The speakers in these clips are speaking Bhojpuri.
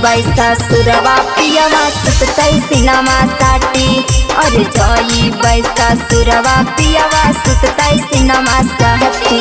बैसा सुरवा पियवा सुततै सिनमा साटी। अरे जाई बैसा सुरवा पियवा सुततै सिनमा साटी।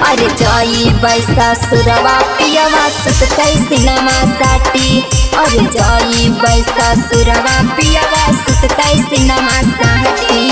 अरे जाई बैसा सुरवा पियवा सुततै सिनमा साटी। अरे जाई बैसा सुरवा पियवा सुततै सिनमा साटी।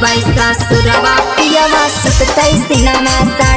बैसा सुरवा पियवा सुततै सिनमा साटी।